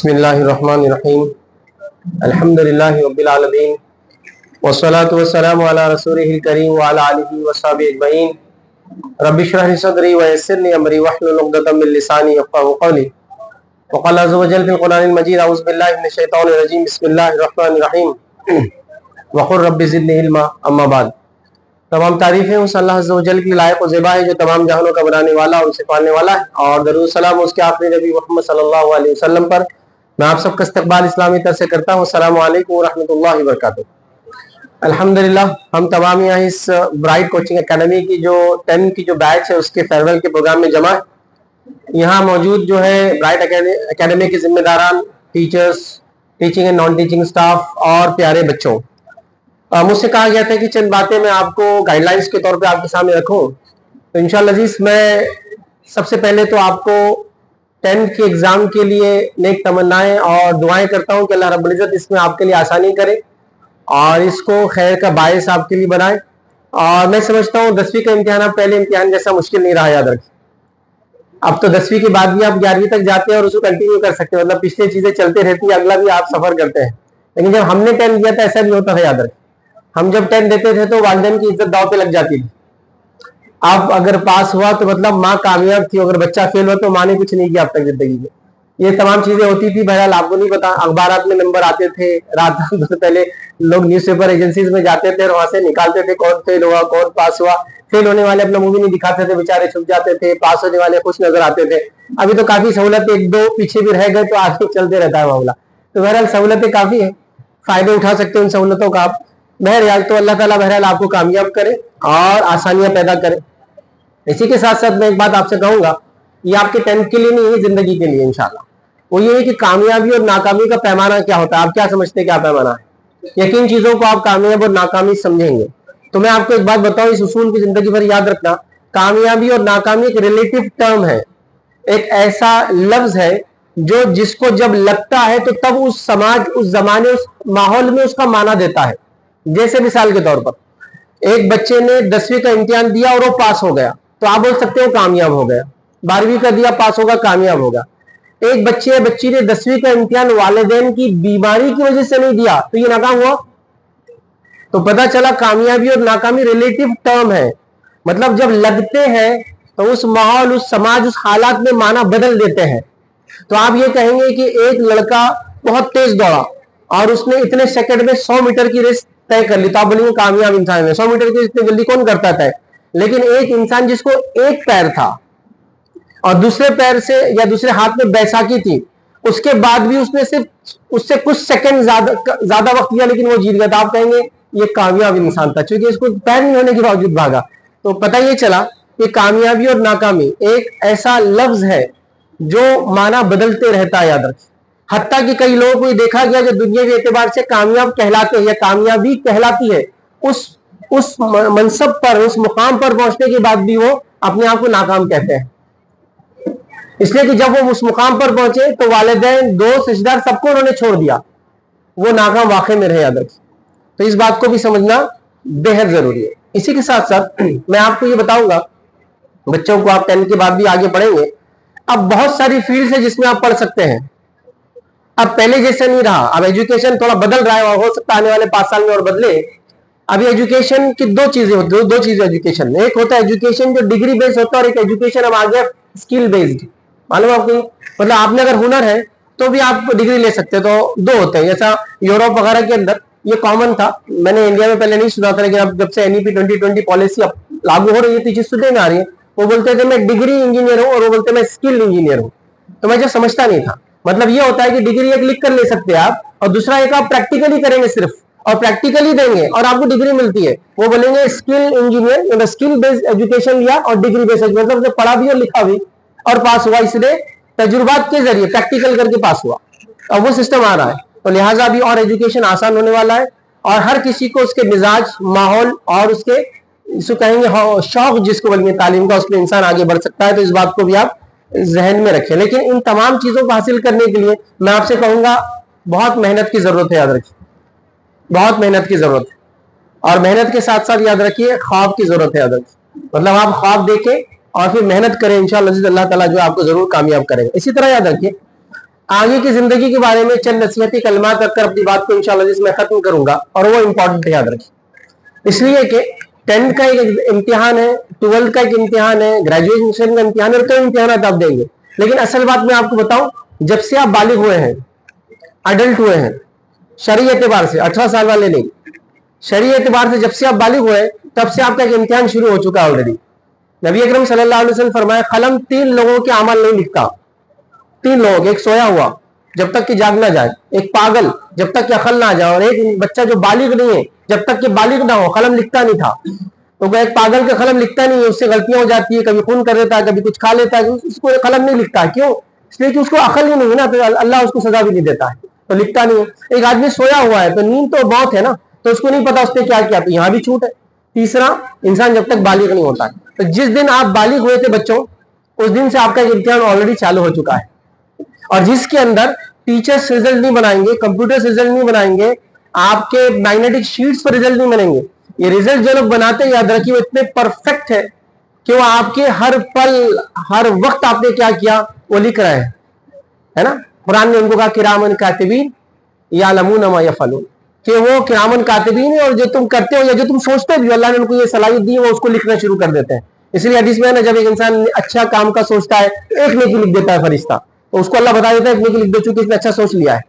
बिस्मिल्लाहिर्रहमानिर्रहीम अल्हम्दुलिल्लाहि रब्बिल आलमीन वस्सलातु वस्सलामु अला रसूलिहिल करीम व अला आलिहि व सहबिहि अजमईन रब्बि इश्रह ली सदरी व यस्सिरली अमरी वहलुल उक़दतम मिन लिसानी यफ़क़हू क़ौली व क़ाल अज़्ज़ा व जल्ल फ़िल क़ुरआनिल मजीद अऊज़ु बिल्लाहि मिनश शैतानिर रजीम बिस्मिल्लाहिर्रहमानिर्रहीम व क़ुल रब्बि ज़िदनी इल्मा अम्मा बाद। तमाम तारीफ़ें उस अल्लाह अज़्ज़ा व जल्ल की लायक व ज़िबा है जो तमाम जहानों का बनाने वाला और उनसे पालने वाला है, और दरूद सलाम उसके आखिरी नबी मुहम्मद सल्लल्लाहु अलैहि वसल्लम पर मैं आप सबका इस्तक़बाल इस्लामी तरफ से करता हूँ। अस्सलामु अलैकुम व रहमतुल्लाहि व बरकातुहू। अल्हम्दुलिल्लाह हम तमाम यहाँ इस ब्राइट कोचिंग एकेडमी की जो 10 की जो बैच है उसके फेयरवेल के प्रोग्राम में जमा है। यहाँ मौजूद जो है ब्राइट एकेडमी के जिम्मेदारान, teachers, teaching and non teaching staff और प्यारे बच्चों, मुझसे कहा गया था कि चंद बातें मैं आपको गाइडलाइंस के तौर पे आपके सामने रखूं। तो इंशाअल्लाह अज़ीज़ मैं सबसे पहले तो आपको 10 के एग्ज़ाम के लिए नेक तमन्नाएं और दुआएं करता हूं कि अल्लाह रब्बुल इज़्ज़त इसमें आपके लिए आसानी करे और इसको खैर का बायस आपके लिए बनाए। और मैं समझता हूँ 10वीं का इम्तिहान अब पहले इम्तिहान जैसा मुश्किल नहीं रहा, याद रखें। अब तो 10वीं के बाद भी आप 11वीं तक जाते हैं और उसको कंटिन्यू कर सकते हैं, मतलब पिछली चीजें चलती रहती है, अगला भी आप सफर करते हैं। लेकिन जब हमने 10 दिया था ऐसा भी होता था, याद रखें। हम जब 10 देते थे तो वालिदैन की इज्जत दांव पे लग जाती थी। आप अगर पास हुआ तो मतलब माँ कामयाब थी, अगर बच्चा फेल हुआ तो माँ ने कुछ नहीं किया अब तक जिंदगी में। ये तमाम चीजें होती थी। बहरहाल आपको नहीं पता, अखबारात में नंबर आते थे, रात से पहले लोग न्यूज़पेपर एजेंसीज में जाते थे और वहां से निकालते थे कौन फेल हुआ कौन पास हुआ। फेल होने वाले अपना मुंह भी नहीं दिखाते थे, बेचारे छुप जाते थे, पास होने वाले खुश नजर आते थे। अभी तो काफी सहूलत, एक दो पीछे भी रह गए तो आगे चलते रहता है मामला। तो बहरहाल सहूलतें काफी है, फायदे उठा सकते हैं उन सहूलतों का आप। बहरहाल तो अल्लाह ताला बहरहाल आपको कामयाब करे और आसानियां पैदा करे। इसी के साथ साथ मैं एक बात आपसे कहूंगा, ये आपके 10th के लिए नहीं है, जिंदगी के लिए इंशाल्लाह। वो ये है कि कामयाबी और नाकामी का पैमाना क्या होता है, आप क्या समझते हैं क्या पैमाना है। यकीन चीजों को आप कामयाब और नाकामी समझेंगे। तो मैं आपको एक बात बताऊं, इस उसूल की जिंदगी भर याद रखना, कामयाबी और नाकामी एक रिलेटिव टर्म है, एक ऐसा लफ्ज है जो जिसको जब लगता है तो तब उस समाज, उस जमाने, उस माहौल में उसका माना देता है। जैसे मिसाल के तौर पर एक बच्चे ने 10वीं का इम्तिहान दिया और वो पास हो गया तो आप बोल सकते हो कामयाब हो गया। 12वीं का दिया, पास होगा, कामयाब होगा। एक बच्चे बच्ची ने 10वीं का इम्तिहान वालिदैन की बीमारी की वजह से नहीं दिया तो ये नाकाम हुआ। तो पता चला कामयाबी और नाकामी रिलेटिव टर्म है, मतलब जब लगते हैं तो उस माहौल, उस समाज, उस हालात में माना बदल देते हैं। तो आप ये कहेंगे कि एक लड़का बहुत तेज दौड़ा और उसने इतने सेकंड में 100 मीटर की रेस तय कर ली तो आप बोलेंगे कामयाब इंसान है। 100 मीटर की इतनी जल्दी कौन करता था। लेकिन एक इंसान जिसको एक पैर था और दूसरे पैर से या दूसरे हाथ में बैसाखी थी, उसके बाद भी उसने सिर्फ उससे कुछ सेकंड ज्यादा वक्त लिया लेकिन वो जीत गया, तो आप कहेंगे ये कामयाब इंसान था, क्योंकि इसको पैर नहीं होने के बावजूद भागा। तो पता ये चला कि कामयाबी और नाकामी एक ऐसा लफ्ज है जो माना बदलते रहता है, याद रखें। हत्ता कि कई लोगों को देखा गया जो दुनियावी एतबार से कामयाब कहलाते हैं या कामयाबी कहलाती है, उस मनसब पर, उस मुकाम पर पहुंचने के बाद भी वो अपने आप को नाकाम कहते हैं। इसलिए कि जब वो उस मुकाम पर पहुंचे तो वालिदैन, दोस्त, रिश्तेदार सबको उन्होंने छोड़ दिया, वो नाकाम वाकई में रहे, याद रखें। तो इस बात को भी समझना बेहद जरूरी है। इसी के साथ साथ मैं आपको ये बताऊंगा, बच्चों को आप 10 के बाद भी आगे पढ़ेंगे, अब बहुत सारी फील्ड है जिसमें आप पढ़ सकते हैं। अब पहले जैसे नहीं रहा, अब एजुकेशन थोड़ा बदल रहा है और हो सकता है आने वाले 5 साल में और बदले। अभी एजुकेशन की दो चीजें होती है, दो चीजें एजुकेशन में। एक होता है एजुकेशन जो डिग्री बेस्ड होता है और एक एजुकेशन अब आ गया स्किल बेस्ड। मालूम आपको, मतलब आपने अगर हुनर है तो भी आप डिग्री ले सकते हैं। तो दो होते हैं, जैसा यूरोप वगैरह के अंदर ये कॉमन था, मैंने इंडिया में पहले नहीं सुना था, लेकिन अब जब से NEP 2020 पॉलिसी लागू हो रही है तो चीज सुनने में आ रही है। वो बोलते थे मैं डिग्री इंजीनियर हूं और वो बोलते मैं स्किल इंजीनियर हूं। तो मैं जो समझता नहीं था, मतलब ये होता है कि डिग्री एक लिख कर ले सकते हैं आप, और दूसरा एक आप प्रैक्टिकली करेंगे सिर्फ और प्रैक्टिकली देंगे और आपको डिग्री मिलती है। वो बोलेंगे स्किल इंजीनियर, मतलब स्किल बेस्ड एजुकेशन लिया और डिग्री बेस्ड, मतलब जो पढ़ा भी और लिखा भी और पास हुआ, इसलिए तजुर्बात के जरिए प्रैक्टिकल करके पास हुआ। अब वो सिस्टम आ रहा है, तो लिहाजा भी और एजुकेशन आसान होने वाला है और हर किसी को उसके मिजाज, माहौल और उसके इसको कहेंगे शौक जिसको बोलेंगे तालीम का, उसमें इंसान आगे बढ़ सकता है। तो इस बात को भी आप जहन में रखें। लेकिन इन तमाम चीजों को हासिल करने के लिए मैं आपसे कहूंगा बहुत मेहनत की जरूरत है, याद रखिए, बहुत मेहनत की जरूरत है। और मेहनत के साथ साथ याद रखिए ख्वाब की जरूरत है, याद रखिए। मतलब आप ख्वाब देखें और फिर मेहनत करें, इंशाअल्लाह अल्लाह ताला जो आपको जरूर कामयाब करेगा। इसी तरह याद रखिए आगे की जिंदगी के बारे में चंद नसीहती कलमात रखकर अपनी बात को इंशाल्लाह जिसमें खत्म करूंगा, और वो इंपॉर्टेंट याद रखिए। इसलिए कि 10th का एक इम्तिहान है, 12th का एक इम्तिहान है, ग्रेजुएशन का इम्तिहान है, और कई इम्तिहान आप देंगे। लेकिन असल बात मैं आपको बताऊं, जब से आप बालिग हुए हैं, अडल्ट हुए हैं, शरई एतबार से, 18 साल वाले नहीं, शरई एतबार से जब से आप बालिग हुए तब से आपका एक इम्तिहान शुरू हो चुका है ऑलरेडी। नबी अकरम सल्लल्लाहु अलैहि वसल्लम फरमाया, कलम 3 लोगों के अमल नहीं लिखता। 3 लोग, एक सोया हुआ जब तक कि जाग ना जाए, एक पागल जब तक कि अकल ना जाए, और एक बच्चा जो बालिग नहीं है जब तक कि बालिग ना हो। कलम लिखता नहीं था, तो एक पागल का कलम लिखता नहीं है, उससे गलतियां हो जाती है, कभी खून कर देता है, कभी कुछ खा लेता है, उसको कलम नहीं लिखता। क्यों? इसलिए कि उसको अकल ही नहीं है ना, तो अल्लाह उसको सजा भी नहीं देता है, तो लिखता नहीं है। एक आदमी सोया हुआ है, तो नींद तो बहुत है ना, तो उसको नहीं पता उसने क्या किया, तो यहां भी छूट है। तीसरा, इंसान जब तक बालिग नहीं होता है, तो जिस दिन आप बालिग हुए थे बच्चों, उस दिन से आपका इम्तिहान ऑलरेडी चालू हो चुका है, और जिसके अंदर टीचर्स रिजल्ट नहीं बनाएंगे, कंप्यूटर्स रिजल्ट नहीं बनाएंगे, आपके मैग्नेटिक शीट्स पर रिजल्ट नहीं बनेंगे। ये रिजल्ट जो लोग बनाते हैं, याद रखिए, वो इतने परफेक्ट है कि वो आपके हर पल हर वक्त आपने क्या किया वो लिख रहे हैं, है ना। कुरान ने उनको कहा किरामन कातिबीन यालमून मा यफअलून, कि वो किरामन कातिबीन है, और जो तुम करते हो या जो तुम सोचते भी, अल्लाह ने उनको ये सलाहियत दी है, वो उसको लिखना शुरू कर देते हैं। इसलिए हदीस में ना, जब एक इंसान अच्छा काम का सोचता है, एक नेकी लिख देता है फरिश्ता, तो उसको अल्लाह बता देता है एक नेकी लिख दो, चूंकि इसने अच्छा सोच लिया है।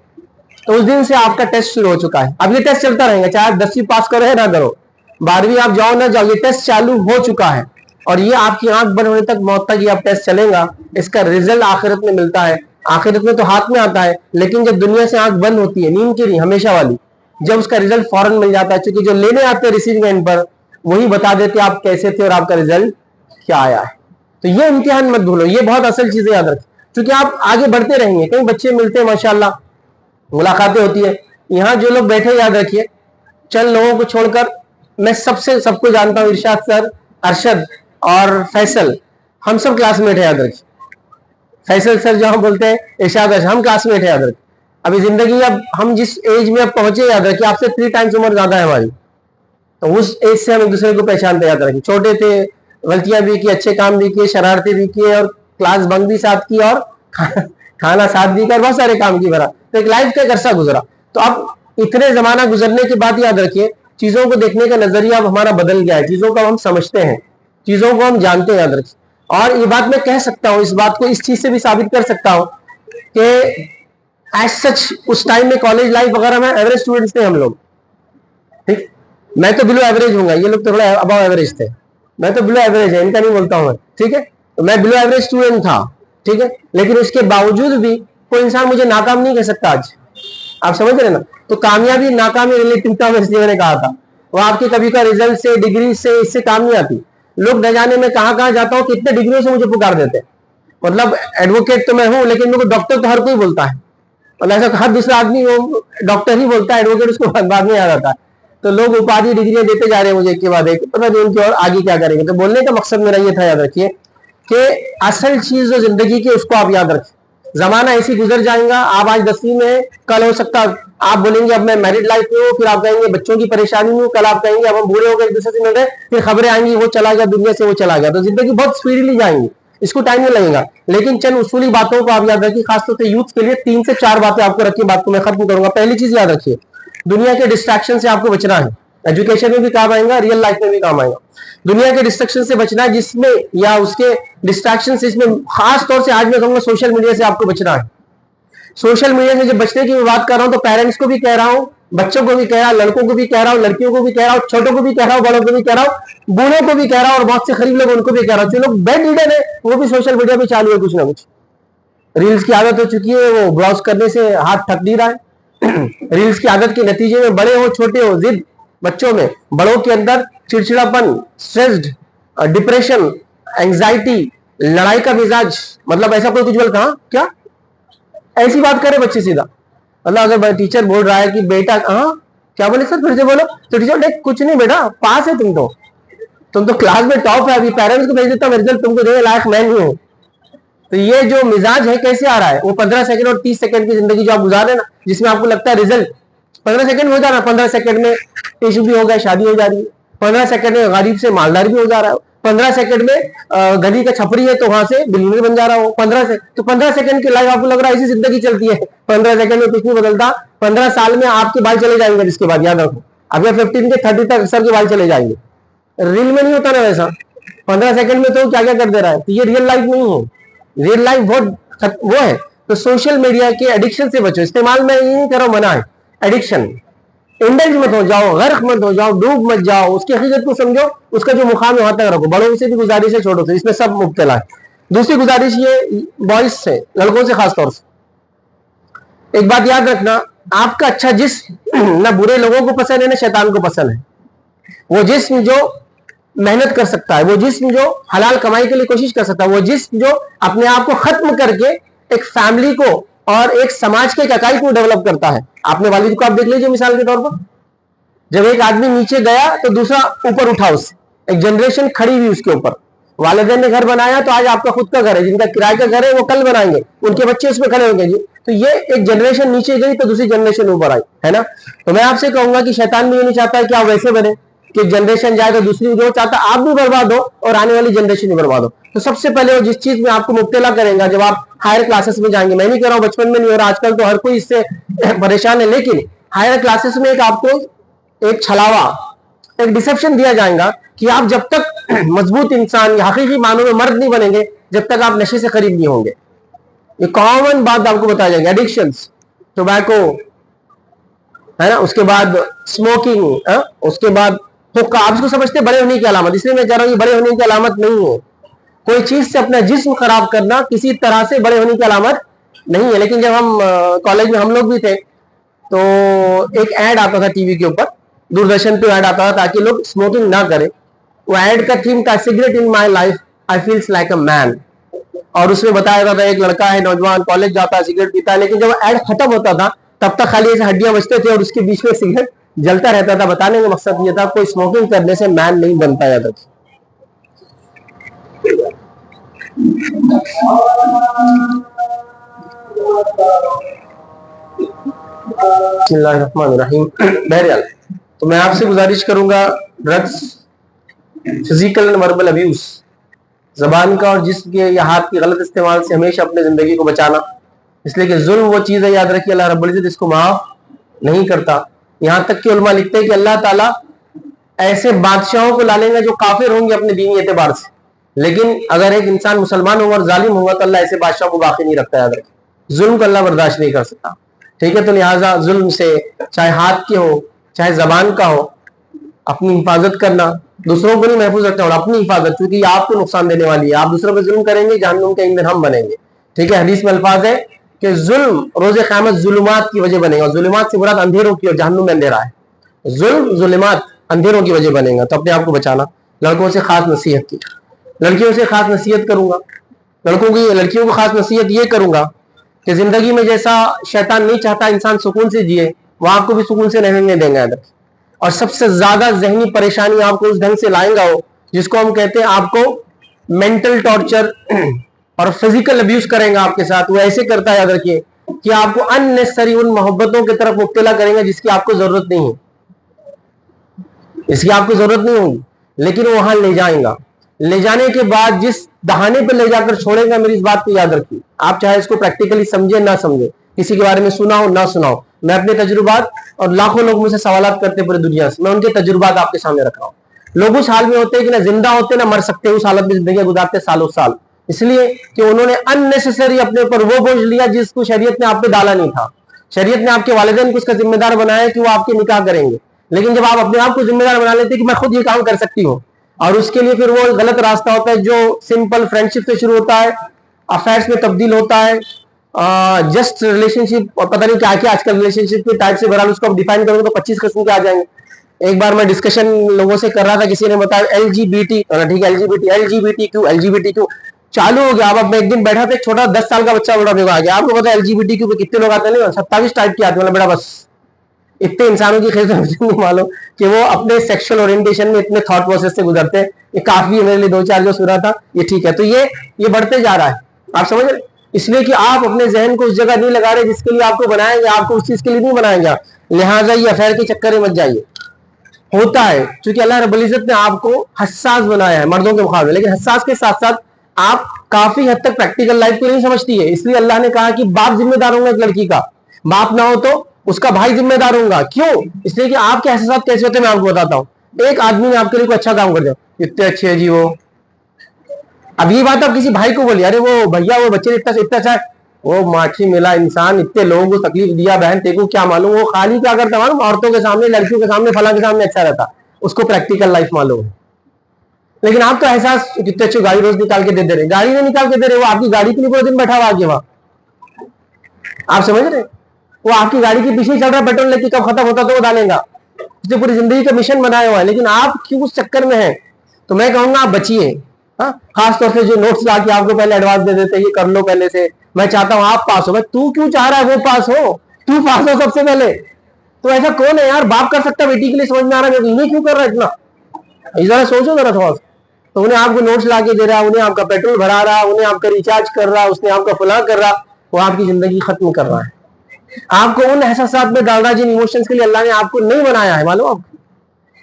तो उस दिन से आपका टेस्ट शुरू हो चुका है। अब ये टेस्ट चलता रहेगा, चाहे आप 10वीं पास करो है ना करो, 12वीं आप जाओ ना जाओ, ये टेस्ट चालू हो चुका है, और ये आपकी आंख बंद होने तक, मौत तक ये आप टेस्ट चलेगा। इसका रिजल्ट आखिरत में मिलता है, आखिरत में तो हाथ में आता है, लेकिन जब दुनिया से आंख बंद होती है, नींद की नहीं, हमेशा वाली, जब उसका रिजल्ट फौरन मिल जाता है, क्योंकि जो लेने आते हैं रिसीविंग एंड पर, वही बता देते आप कैसे थे और आपका रिजल्ट क्या आया है। तो ये इम्तिहान मत भूलो, ये बहुत असल चीजें याद रखें, क्योंकि आप आगे बढ़ते रहेंगे, कई बच्चे मिलते हैं माशाल्लाह, मुलाकातें होती है। यहाँ जो लोग बैठे, याद रखिए, चंद लोगों को छोड़कर मैं सबको जानता हूँ, इरशाद सर, अरशद और फैसल, हम सब क्लासमेट है, याद रखिए। फैसल सर जो हम बोलते हैं, इरशाद अरशद, हम क्लासमेट है, याद रखिए। अभी जिंदगी, अब हम जिस एज में अब पहुंचे, याद रखिए, आपसे 3 टाइम्स उम्र ज्यादा है हमारी, तो उस एज से हम एक दूसरे को पहचानते, याद रखिए। छोटे थे, गलतियां भी की, अच्छे काम भी किए, शरारतें भी किए, और क्लास बंक भी साथ की, और खाना साथ भी कर, बहुत सारे काम की भरा, तो एक लाइफ का एक अरसा गुजरा। तो अब इतने जमाना गुजरने के बाद, याद रखिए, चीजों को देखने का नजरिया अब हमारा बदल गया है, चीजों को हम समझते हैं, चीजों को हम जानते हैं, याद रखिए। और ये बात मैं कह सकता हूँ, इस बात को इस चीज से भी साबित कर सकता हूँ कि एज सच उस टाइम में कॉलेज लाइफ वगैरह में एवरेज स्टूडेंट्स थे हम लोग, ठीक। मैं तो बिलो एवरेज हूँ, ये लोग तो थोड़ा अबव एवरेज थे, मैं तो बिलो एवरेज है, इनका नहीं बोलता हूँ मैं, ठीक है। तो मैं बिलो एवरेज स्टूडेंट था, ठीक है, लेकिन उसके बावजूद भी कोई इंसान मुझे नाकाम नहीं कह सकता आज, आप समझ रहे ना। तो कामयाबी नाकामी रिलेटिव में, इसलिए मैंने कहा था, वो आपके कभी का रिजल्ट से, डिग्री से, इससे काम नहीं आती। लोग न जाने में कहां कहां जाता हूँ, कितने डिग्रियों से मुझे पुकार देते हैं, मतलब एडवोकेट तो मैं हूं, लेकिन मेरे को डॉक्टर तो हर कोई बोलता है, और ऐसा हर दूसरा आदमी वो डॉक्टर ही बोलता है, एडवोकेट उसको बाद में याद आता है। तो लोग उपाधि डिग्रियां देते जा रहे हैं मुझे एक के बाद एक, पता नहीं उनकी और आगे क्या करेंगे। तो बोलने का मकसद मेरा ये था, याद रखिए, कि असल चीज जो जिंदगी की, उसको आप याद रखें। जमाना ऐसी गुजर जाएगा, आप आज 10वीं में, कल हो सकता आप बोलेंगे अब मैं मैरिड लाइफ में हूँ, फिर आप कहेंगे बच्चों की परेशानी में हूँ, कल आप कहेंगे अब हम बूढ़े हो गए, एक दूसरे से मिल रहे, फिर खबरें आएंगी वो चला गया दुनिया से, वो चला गया। तो जिंदगी बहुत स्पीडली जाएंगी, इसको टाइम नहीं लगेगा। लेकिन चंद उसूली बातों को आप याद रखिए, खासतौर से यूथ के लिए 3 से 4 बातें आपको रखिए, बात को मैं खत्म करूंगा। पहली चीज याद रखिए, दुनिया के डिस्ट्रैक्शन से आपको बचना है, एजुकेशन में भी काम आएगा, रियल लाइफ में भी काम आएगा। दुनिया के डिस्ट्रैक्शन से बचना है, जिसमें या उसके डिस्ट्रैक्शन से, इसमें खास तौर से आज मैं कहूंगा सोशल मीडिया से आपको बचना है। सोशल मीडिया से जब बचने की मैं बात कर रहा हूं, तो पेरेंट्स को भी कह रहा हूं, बच्चों को भी कह रहा हूं, लड़कों को भी कह रहा हूं, लड़कियों को भी कह रहा हूं, छोटों को भी कह रहा हूं, बड़ों को भी कह रहा हूं, बूढ़ों को भी कह रहा हूं, और बहुत से गरीब लोग उनको भी कह रहा हूं। जो लोग बेड रिडन है, वो भी सोशल मीडिया पे चालू है, कुछ ना कुछ रील्स की आदत हो चुकी है, वो ब्राउज करने से हाथ थक नहीं रहा है। रील्स की आदत के नतीजे में बड़े हो छोटे हो, जिद बच्चों में, बड़ों के अंदर चिड़चिड़ापन, स्ट्रेस्ड, डिप्रेशन, एंजाइटी, लड़ाई का मिजाज, मतलब ऐसा कोई कुछ बोलता, हाँ क्या ऐसी बात करे बच्चे सीधा, मतलब अगर टीचर बोल रहा है कि बेटा, हाँ क्या बोले सर, फिर से बोलो, तो टीचर बोले कुछ नहीं बेटा, पास है तुम तो क्लास में टॉप है, अभी पेरेंट्स को भेज देता हूँ, रिजल्ट तुमको देने लायक मैं नहीं हूँ। तो ये जो मिजाज है कैसे आ रहा है, वो 15 सेकंड और 30 सेकंड की जिंदगी जो आप गुजार रहे ना, जिसमें आपको लगता है रिजल्ट 15 सेकंड हो जा रहा है, 15 सेकंड में इशू भी हो गया, शादी हो जा रही है, 15 सेकंड में गरीब से मालदार भी हो जा रहा है, 15 सेकंड में गली का छपरी है तो वहां से बिलियनर बन जा रहा हो 15 से, तो 15 सेकंड की लाइफ आपको लग रहा है ऐसी जिंदगी चलती है, 15 सेकंड में कुछ नहीं बदलता। 15 साल में आपके बाल चले जाएंगे, जिसके बाद याद रखो अगले 15 के 30 तक सर के बाल चले जाएंगे। रील में नहीं होता ना वैसा, 15 सेकंड में तो क्या क्या कर दे रहा है, तो ये रियल लाइफ नहीं है, रियल लाइफ बहुत वो है। तो सोशल मीडिया के एडिक्शन से बचो, इस्तेमाल में ये नहीं करो, मना है एडिक्शन, इंडल्ज मत हो जाओ, गर्क मत हो जाओ, डूब मत जाओ, उसकी हकीकत को समझो, उसका जो मुकाम है वहां तक रखो। बड़ों से भी गुजारिश है, छोटों से, इसमें सब मुब्तला है। दूसरी गुजारिश ये बॉयज से, लड़कों से खासतौर से, एक बात याद रखना, आपका अच्छा जिस्म ना बुरे लोगों को पसंद है ना शैतान को पसंद है। वो जिस्म जो मेहनत कर सकता है, वो जिस्म जो हलाल कमाई के लिए कोशिश कर सकता है, वो जिस्म जो अपने आप को खत्म करके एक फैमिली को और एक समाज के इकाई को डेवलप करता है। आपने वालिद को आप देख लीजिए मिसाल के तौर पर, जब एक आदमी नीचे गया तो दूसरा ऊपर उठा, उससे एक जनरेशन खड़ी हुई उसके ऊपर। वालिदैन ने घर बनाया तो आज आपका खुद का घर है, जिनका किराए का घर है वो कल बनाएंगे, उनके बच्चे उसमें खड़े होंगे जी। तो ये एक जनरेशन नीचे गई तो दूसरी जनरेशन ऊपर आई, है ना। तो मैं आपसे कहूंगा कि शैतान भी ये नहीं चाहता कि आप वैसे बने कि जनरेशन जाए तो दूसरी, जो चाहता आप भी बर्बाद हो और आने वाली जनरेशन भी बर्बाद हो। तो सबसे पहले वो जिस चीज में आपको मुब्तला करेगा जब आप हायर क्लासेस में जाएंगे, मैं नहीं कह रहा हूँ बचपन में नहीं हो रहा, आजकल तो हर कोई इससे परेशान है, लेकिन हायर क्लासेस में एक आपको एक छलावा, एक डिसेप्शन दिया जाएगा कि आप जब तक मजबूत इंसान या हकीकी मानों में मर्द नहीं बनेंगे जब तक आप नशे से करीब नहीं होंगे। ये कॉमन बात आपको बताया जाएगा, एडिक्शंस, टोबैको, है ना, उसके बाद स्मोकिंग, उसके बाद हुक्का। आप इसको समझते बड़े होने की अलामत, इसलिए मैं कह रहा हूं ये बड़े होने की अलामत नहीं है। कोई चीज से अपना जिस्म खराब करना किसी तरह से बड़े होने की अलामत नहीं है। लेकिन जब हम कॉलेज में हम लोग भी थे तो एक ऐड आता था टीवी के ऊपर, दूरदर्शन पे ऐड आता था ताकि लोग स्मोकिंग ना करें। वो ऐड का थीम था cigarette in my life I feels like a man, और उसमें बताया जाता था एक लड़का है नौजवान, कॉलेज जाता है, सिगरेट पीता है, लेकिन जब ऐड खत्म होता था तब तक खाली ऐसे हड्डियां बचते थे और उसके बीच में सिगरेट जलता रहता था। बताने का मकसद ये था कोई स्मोकिंग करने से मैन नहीं बनता याद रखिए। बिस्मिल्लाहिर्रहमानिर्रहीम। बहरहाल तो मैं आपसे गुजारिश करूंगा, drugs, physical and verbal abuse, जबान का और जिस्म के या हाथ की गलत इस्तेमाल से हमेशा अपने जिंदगी को बचाना। इसलिए कि जुल्म वो चीज है, याद रखिए, अल्लाह रब्बुल इज्जत इसको माफ नहीं करता। यहां तक कि उलमा लिखते हैं कि अल्लाह ताला ऐसे बादशाहों को ला लेंगे जो काफिर होंगे अपने दीनी एतबार से, लेकिन अगर एक इंसान मुसलमान होगा और जालिम होगा तो अल्लाह ऐसे बादशाहों को बाकी नहीं रखता। याद रखिए, जुल्म को अल्लाह बर्दाश्त नहीं कर सकता, ठीक है। तो लिहाजा जुल्म से, चाहे हाथ के हो चाहे जबान का हो, अपनी हिफाजत करना, दूसरों को नहीं महफूज रखना, और अपनी हिफाजत, क्योंकि ये आपको नुकसान देने वाली है। आप दूसरों पर जुल्म करेंगे, जहन्नुम के ईंधन हम बनेंगे, ठीक है। हदीस में अल्फाज है कि जुल्म रोजे क़यामत जुल्मात की वजह बनेगा, जुल्मात से मुराद अंधेरों की, और जहन्नुम में अंधेरा है। जुल्म जुल्मात अंधेरों की वजह बनेगा, तो अपने आप को बचाना। लड़कों से खास नसीहत की, लड़कियों से खास नसीहत करूंगा, लड़कियों को खास नसीहत ये करूंगा कि जिंदगी में जैसा शैतान नहीं चाहता इंसान सुकून से जिए, वो आपको भी सुकून से रहने देंगे। और सबसे ज्यादा जहनी परेशानी आपको उस ढंग से लाएगा वो जिसको हम कहते हैं आपको मेंटल टॉर्चर और फिजिकल अब्यूज करेगा आपके साथ। वो ऐसे करता है, याद रखिए, कि आपको अननेसेसरी उन मोहब्बतों की तरफ मुब्तला करेंगे जिसकी आपको जरूरत नहीं है, इसकी आपको जरूरत नहीं होगी, लेकिन वो वहां ले जाएगा। ले जाने के बाद जिस दहाने पर ले जाकर छोड़ेगा, मेरी इस बात को याद रखिए, आप चाहे इसको प्रैक्टिकली समझे ना समझे, किसी के बारे में सुना हो ना सुना हो, मैं अपने तजुर्बात और लाखों लोग मुझसे सवालात करते पूरी दुनिया से, मैं उनके तजुर्बात आपके सामने रख रहा हूँ। लोग उस हाल में होते हैं कि ना जिंदा होते ना मर सकते, उस हालत में जिंदगी गुजारते सालों साल, इसलिए कि उन्होंने अननेसेसरी अपने ऊपर वो बोझ लिया जिसको शरीयत ने आप पे डाला नहीं था। शरीयत ने आपके वालिदैन को उसका जिम्मेदार बनाया कि वो आपके निकाह करेंगे, लेकिन जब आप अपने आप को जिम्मेदार बना लेते कि मैं खुद ये काम कर सकती हूँ, और उसके लिए फिर वो गलत रास्ता होता है जो सिंपल फ्रेंडशिप से शुरू होता है, अफेयर्स में तब्दील होता है, जस्ट रिलेशनशिप, और पता नहीं क्या क्या आजकल रिलेशनशिप के टाइप से बहरहाल उसको आप डिफाइन करोगे तो 25 किस्म के आ जाएंगे। एक बार मैं डिस्कशन लोगों से कर रहा था, किसी ने बताया LGBT, ठीक है, एलजीबीटी क्यू चालू हो गया। अब मैं एक दिन बैठा था, एक छोटा 10 साल का बच्चा बोल रहा आ गया, आपको पता है LGBTQ पे कितने लोग आते हैं? 27 टाइप के आते हैं। बेटा बस इतने इंसानों की खैर मालूम कि वो अपने सेक्सुअल ओरिएंटेशन में इतने थॉट प्रोसेस से गुजरते हैं, ये काफी है मेरे लिए। 2-4 जो सुना था ये ठीक है। तो ये बढ़ते जा रहा है, आप समझ रहे, इसलिए कि आप अपने जहन को उस जगह नहीं लगा रहे जिसके लिए आपको बनाएंगे, आपको उस चीज के लिए नहीं बनाएंगे, लिहाजा ये अफेयर के चक्कर में मत जाइए। होता है, क्योंकि अल्लाह रब्बुल इज्जत ने आपको हसास बनाया है मर्दों के मुकाबले, लेकिन हसास के साथ साथ आप काफी हद तक प्रैक्टिकल लाइफ को नहीं समझती है। इसलिए अल्लाह ने कहा कि बाप जिम्मेदार होगा एक लड़की का, बाप ना हो तो उसका भाई जिम्मेदार होगा। क्यों? इसलिए कि आपके एहसास कैसे होते हैं मैं आपको बताता हूँ। एक आदमी ने आपके लिए कोई अच्छा काम कर दिया, इतने अच्छे है जी वो, अब ये बात आप किसी भाई को बोलिए, अरे वो भैया वो बच्चे इतना इतना अच्छा है, वो माठी मिला इंसान, इतने लोगों को तकलीफ दिया, बहन तेको क्या मालूम, वो खाली क्या करता मालूम, औरतों के सामने, लड़कियों के सामने, फला के सामने अच्छा रहता, उसको प्रैक्टिकल लाइफ मालूम है। लेकिन आप तो एहसास कितने अच्छी गाड़ी रोज निकाल के दे दे रहे, गाड़ी में निकाल के दे रहे, वो आपकी गाड़ी के लिए पूरे दिन बैठा हुआ आगे वहां, आप समझ रहे, वो आपकी गाड़ी के पीछे चल रहा है, पेट्रोल लेके कब खत्म होता तो वो डालेगा, उसने पूरी जिंदगी का मिशन बनाया हुआ है, लेकिन आप क्यों उस चक्कर में है। तो मैं कहूंगा आप बचिए। हाँ, खासतौर से जो नोट्स ला के आपको पहले एडवांस दे देते हैं, ये कर लो पहले से, मैं चाहता हूं आप पास हो, भाई तू क्यों चाह रहा है वो पास हो, तू पास हो सबसे पहले। तो ऐसा कौन है यार, बाप कर सकता बेटी के लिए, समझ में आ रहा है इन्हें क्यों कर रहा है इतना, जरा सोचो जरा थोड़ा। तो उन्हें आपको नोट्स ला के दे रहा, उन्हें आपका पेट्रोल भरा रहा, उन्हें आपका रिचार्ज कर रहा, उसने आपका फुला कर रहा, वो आपकी जिंदगी खत्म कर रहा है, आपको उन एहसास में डाल रहा है जिन इमोशंस के लिए अल्लाह ने आपको नहीं बनाया है। मालूम आपको,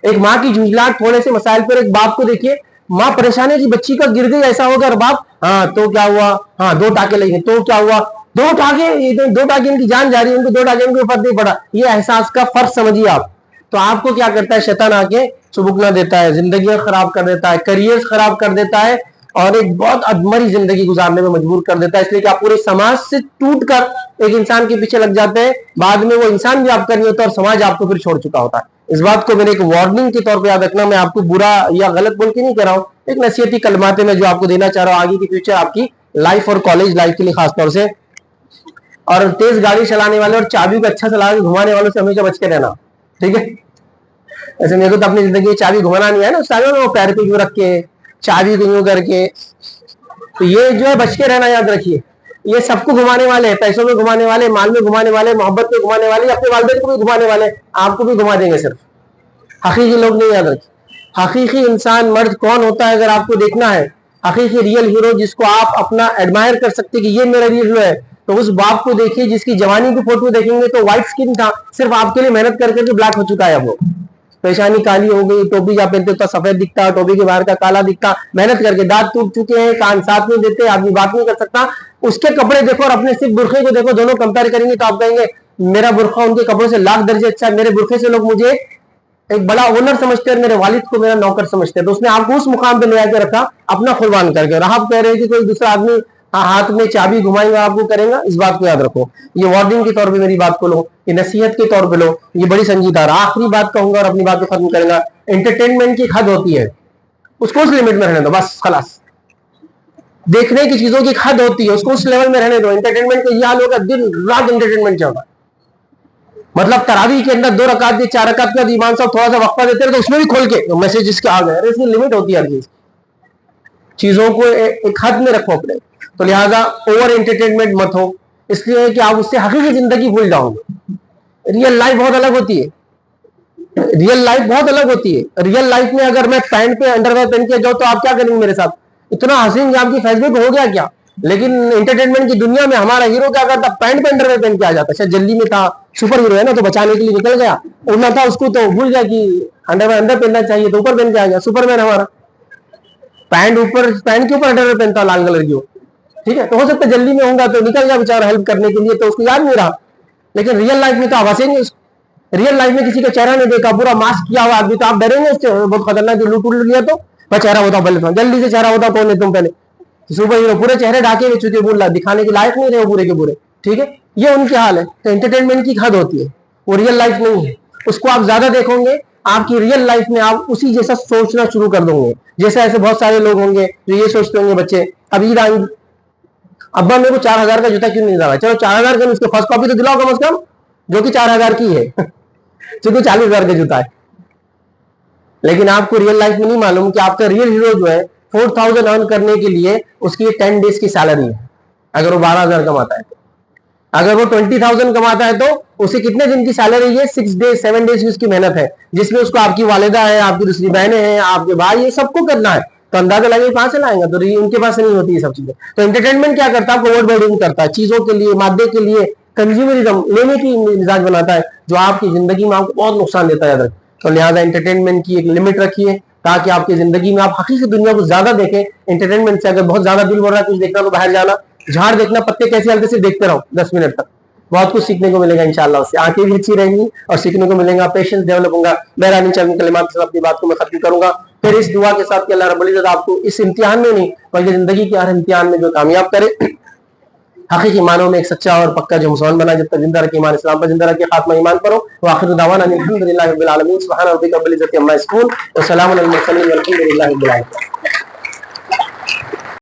एक माँ की झुंझलाहट थोड़े से मसाइल पर, एक बाप को देखिए, माँ परेशान है कि बच्ची का गिर गई ऐसा होगा, और बाप हाँ तो क्या हुआ, हाँ 2 टाके लगे तो क्या हुआ, 2 टाके, 2 टाके इनकी जान जा रही है, उनको 2 टाके उनको फर्क नहीं पड़ा। ये एहसास का फर्क समझिए आप। तो आपको क्या करता है शैतान, आके चुबुकना देता है, जिंदगी खराब कर देता है, करियर खराब कर देता है, और एक बहुत अधमरी जिंदगी गुजारने में मजबूर कर देता है। इसलिए कि आप पूरे समाज से टूट कर एक इंसान के पीछे लग जाते हैं, बाद में वो इंसान भी आपका नहीं होता और समाज आपको फिर छोड़ चुका होता है। इस बात को मैंने एक वार्निंग के तौर पे याद रखना, मैं आपको बुरा या गलत बोल के नहीं कह रहा हूँ, एक नसीहती कलमाते में जो आपको देना चाह रहा हूँ आगे की फ्यूचर आपकी लाइफ और कॉलेज लाइफ के लिए खासतौर से। और तेज गाड़ी चलाने वाले और चाबी को अच्छा चला के घुमाने वालों से हमेशा बच के रहना, ठीक है। ऐसे मेरे को तो अपनी जिंदगी में चाबी घुमाना नहीं है ना, उस टाइम वो पैर पे यूं रख के चाबी को यूं करके, तो ये जो है बच के रहना, याद रखिए। ये सबको घुमाने वाले हैं, पैसों में घुमाने वाले, माल में घुमाने वाले, मोहब्बत में घुमाने वाले, अपने वालिदैन को भी घुमाने वाले, आपको भी घुमा देंगे सिर्फ। हकीकी लोग नहीं, याद रखिए। हकीकी इंसान मर्द कौन होता है अगर आपको देखना है, हकीकी रियल हीरो जिसको आप अपना एडमायर कर सकते कि ये मेरा रियल हीरो है, तो उस बाप को देखिए जिसकी जवानी की फोटो देखेंगे तो व्हाइट स्किन था, सिर्फ आपके लिए मेहनत कर करके ब्लैक हो चुका है वो, पेशानी काली हो गई, टोपी जहाँ पहनते तो सफेद दिखता, टोपी के बाहर का काला दिखता, मेहनत करके दांत टूट चुके हैं, कान साथ नहीं देते, आदमी बात नहीं कर सकता। उसके कपड़े देखो और अपने सिर्फ बुरखे को देखो, दोनों कंपेयर करेंगे तो आप कहेंगे मेरा बुरखा उनके कपड़ों से लाख दर्जे अच्छा है, मेरे बुरखे से लोग मुझे एक बड़ा ओनर समझते हैं, मेरे वालिद को मेरा नौकर समझते हैं। तो उसने आपको उस मुकाम पे ले आके रखा अपना कुर्बान करके, और आप कह रहे हैं कि कोई दूसरा आदमी हाथ में चाबी घुमाएगा आपको करेगा। इस बात को याद रखो, ये वार्निंग के तौर पे मेरी बात को लो, ये नसीहत के तौर पे लो, ये बड़ी संजीदा। आखिरी बात कहूंगा और अपनी बात को खत्म करेगा, एंटरटेनमेंट की हद होती है, उसको उस लिमिट में रहने दो बस, खलास। देखने की चीजों की हद होती है, उसको उस लेवल में रहने दो। एंटरटेनमेंट का ये हाल होगा, दिन रात एंटरटेनमेंट चल रहा है, मतलब तरावी के अंदर 2 रकात दी, 4 रकात का ईमान साहब थोड़ा सा वक्फा देते हैं तो उसमें भी खोल के मैसेज इसके आ गए, इसकी लिमिट होती है हर चीज, चीजों को एक हद में रखो अपने। तो लिहाजा ओवर एंटरटेनमेंट मत हो, इसलिए कि आप उससे हकीकी जिंदगी भूल जाओगे। रियल लाइफ बहुत अलग होती है, रियल लाइफ बहुत अलग होती है। रियल लाइफ में अगर मैं पैंट पे अंडरवेयर पहन के जाऊँ तो आप क्या करेंगे मेरे साथ, इतना हंसेंगे आपकी फेसबुक हो गया क्या। लेकिन एंटरटेनमेंट की दुनिया में हमारा हीरो क्या करता, पैंट पे अंडरवेयर पहन के आ जाता। शायद जल्दी में था, सुपर हीरो है ना, तो बचाने के लिए निकल गया, उड़ना था उसको तो भूल गया कि अंडरवेयर अंदर पहनना चाहिए, तो ऊपर पहन के आ गया। सुपरमैन हमारा पैंट ऊपर, पैंट के ऊपर अंडरवेयर पहनता लाल कलर की, ठीक है। तो हो सकता है जल्दी में होगा तो निकल गया बेचारा हेल्प करने के लिए, तो उसको याद नहीं रहा। लेकिन रियल लाइफ में तो आप हंसेंगे, रियल लाइफ में किसी का चेहरा नहीं देखा, पूरा मास्क किया हुआ आदमी, तो आप डरेंगे उससे, बहुत खतरनाक, लूट उलट गया तो चेहरा होता पहले, जल्दी से चेहरा होता, कौन है तुम पहले। सुपर हीरो पूरे चेहरे ढाके हुए चुके, बोल रहा दिखाने के लायक नहीं रहे पूरे के पूरे, ठीक है। ये उनके हाल है। तो एंटरटेनमेंट की हद होती है, वो रियल लाइफ नहीं है। उसको आप ज्यादा देखोगे, आपकी रियल लाइफ में आप उसी जैसा सोचना शुरू कर दोगे। जैसे ऐसे बहुत सारे लोग होंगे जो ये सोचते होंगे, बच्चे अब ईद आएंगे, अब्बा मेरे को 4,000 का जूता क्यों नहीं डाला, चलो 4,000 का उसको फर्स्ट कॉपी तो दिलाओ कम से कम, जो कि 4,000 की है क्योंकि 40,000 का जूता है। लेकिन आपको रियल लाइफ में नहीं मालूम कि आपका रियल हीरो जो है 4,000 अर्न करने के लिए उसकी 10 डेज की सैलरी है। अगर वो 12,000 कमाता है तो, अगर वो 20,000 कमाता है तो उसे कितने दिन की सैलरी है, 6 डेज 7 डेज की उसकी मेहनत है, जिसमें उसको आपकी वालिदा है, आपकी दूसरी बहनें हैं, आपके भाई, ये सबको करना है। तो अंदाजा लगे कहां से लाएंगे, तो उनके पास नहीं होती ये सब चीजें। तो एंटरटेनमेंट क्या करता है, ओवर बोर्डिंग करता है चीजों के लिए, मादे के लिए, कंज्यूमरिज्म लेने की मिजाज बनाता है, जो आपकी जिंदगी में आपको बहुत नुकसान देता है। तो लिहाजा एंटरटेनमेंट की एक लिमिट रखिए ताकि आपकी जिंदगी में आप हकीकी दुनिया को ज्यादा देखें। एंटरटेनमेंट से अगर बहुत ज्यादा दिल बोल रहा है कुछ देखना तो बाहर जाना, झाड़ देखना, पत्ते कैसे हल्के से देखते रहो 10 मिनट तक, बहुत कुछ सीखने को मिलेगा इंशाल्लाह उससे। आंखें भी अच्छी रहेंगी और सीखने को मिलेगा, पेशेंस डेवलप होगा। बहरहाल चंद कलिमात के साथ अपनी बात को मैं खत्म करूंगा, फिर इस दुआ के साथ कि अल्लाह रब्बुल इज्जत आपको इस इम्तिहान में नहीं बल्कि जिंदगी के हर इम्तिहान में जो कामयाब करे, हकीकी मानों में एक सच्चा और पक्का जो मुसलमान बना, जब तक जिंदा रखे ईमान इस्लाम पर जिंदा रखे, खात्मा ईमान पर हो। व आखिर दावाना अल्हम्दुलिल्लाहि रब्बिल आलमीन, सुब्हान रब्बिका रब्बिल इज्जति अम्मा यसिफून, व सलामुन अलल मुरसलीन, वल्हम्दुलिल्लाहि रब्बिल आलमीन।